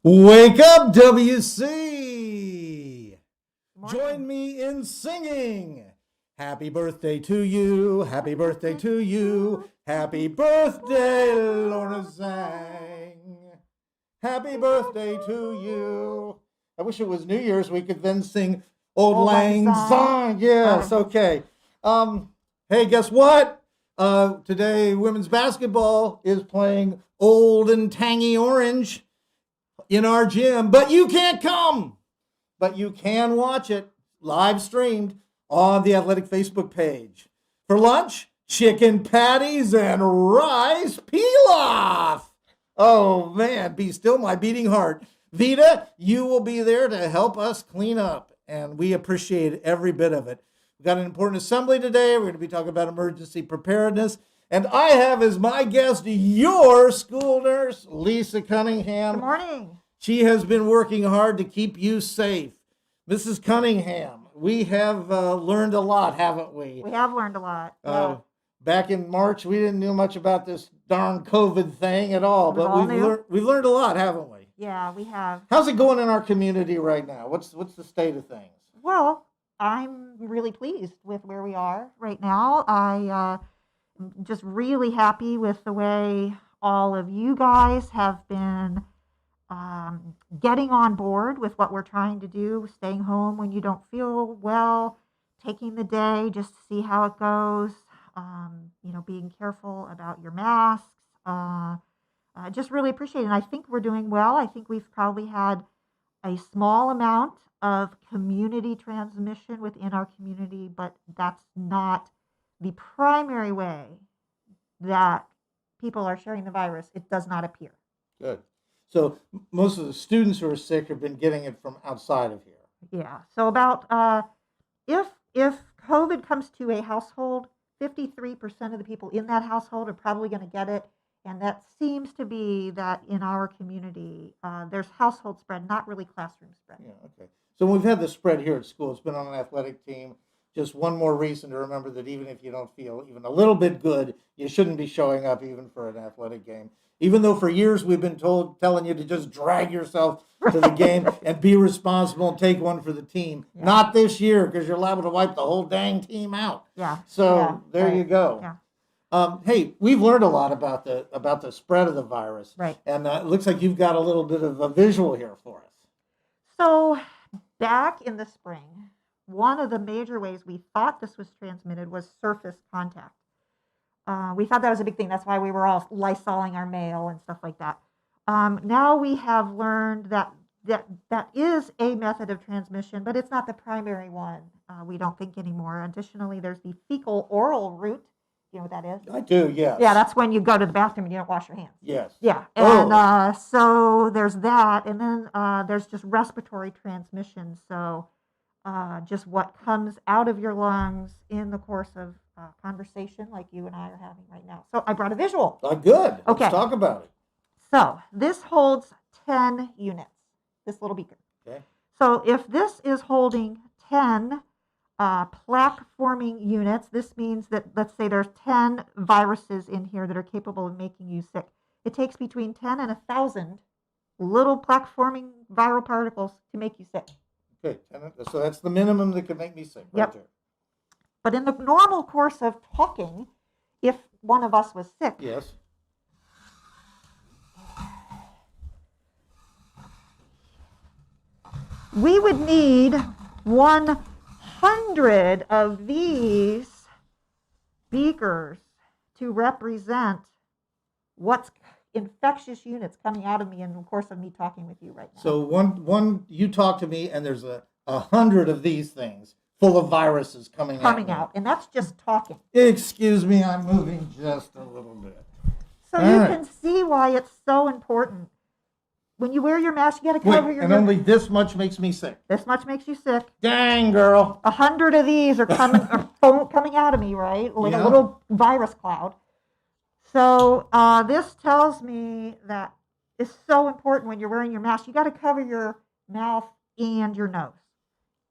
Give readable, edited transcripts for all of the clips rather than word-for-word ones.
Wake up, WC! Morning. Join me in singing. Happy birthday to you, happy birthday to you, happy birthday, Lorna Zang. Happy birthday to you. I wish it was New Year's. We could then sing Old Lang Syne. Yes, okay. Hey, guess what? Today, women's basketball is playing Old and Tangy Orange in our gym, but you can't come. But you can watch it live streamed on the Athletic Facebook page. For lunch, chicken patties and rice pilaf. Oh man, be still my beating heart. Vita, you will be there to help us clean up, and we appreciate every bit of it. We've got an important assembly today. We're going to be talking about emergency preparedness. And I have as my guest your school nurse, Lisa Cunningham. Good morning. She has been working hard to keep you safe. Mrs. Cunningham, we have learned a lot, haven't we? We have learned a lot. Yeah. Back in March, we didn't know much about this darn COVID thing at all, but we've learned a lot, haven't we? Yeah, we have. How's it going in our community right now? What's the state of things? Well, I'm really pleased with where we are right now. I'm just really happy with the way all of you guys have been getting on board with what we're trying to do, staying home when you don't feel well, taking the day just to see how it goes, being careful about your masks. I just really appreciate it. And I think we're doing well. I think we've probably had a small amount of community transmission within our community, but that's not the primary way that people are sharing the virus. It does not appear. Good. So most of the students who are sick have been getting it from outside of here. Yeah. So about if COVID comes to a household, 53% of the people in that household are probably going to get it. And that seems to be that in our community, there's household spread, not really classroom spread. Yeah, okay. So we've had the spread here at school. It's been on an athletic team. Just one more reason to remember that even if you don't feel even a little bit good, you shouldn't be showing up even for an athletic game. Even though for years we've been telling you to just drag yourself to the game and be responsible and take one for the team. Yeah. Not this year, because you're liable to wipe the whole dang team out. Yeah. So there you go. Yeah. Hey, we've learned a lot about the spread of the virus. Right. And it looks like you've got a little bit of a visual here for us. So back in the spring, one of the major ways we thought this was transmitted was surface contact. We thought that was a big thing. That's why we were all Lysoling our mail and stuff like that. Now we have learned that is a method of transmission, but it's not the primary one. We don't think anymore. Additionally, there's the fecal oral route. You know what that is? I do, yes. Yeah, that's when you go to the bathroom and you don't wash your hands. Yes. Yeah, and so there's that, and then there's just respiratory transmission. So just what comes out of your lungs in the course of conversation like you and I are having right now. So I brought a visual. Good. Okay. Let's talk about it. So this holds 10 units, this little beaker. Okay. So if this is holding 10 plaque-forming units, this means that, let's say there's 10 viruses in here that are capable of making you sick. It takes between 10 and 1,000 little plaque-forming viral particles to make you sick. Okay, so that's the minimum that could make me sick right there. But in the normal course of talking, if one of us was sick, yes, we would need 100 of these beakers to represent what's infectious units coming out of me in the course of me talking with you right now. So one you talk to me and there's 100 of these things full of viruses coming out. And that's just talking. Excuse me, I'm moving just a little bit. So you can see why it's so important. When you wear your mask, you got to cover your and only this much makes me sick. This much makes you sick. Dang, girl. 100 of these are coming out of me, right? Like a little virus cloud. So this tells me that it's so important when you're wearing your mask. You got to cover your mouth and your nose.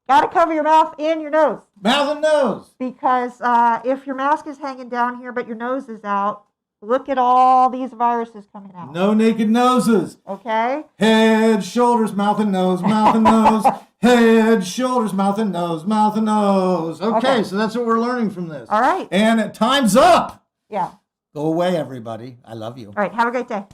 Got to cover your mouth and your nose. Mouth and nose. Because if your mask is hanging down here but your nose is out, Look at all these viruses coming out. No naked noses. Okay? Head, shoulders, mouth and nose, mouth and nose. Head, shoulders, mouth and nose, mouth and nose. Okay, so that's what we're learning from this. All right. And time's up. Yeah. Go away, everybody. I love you. All right. Have a great day.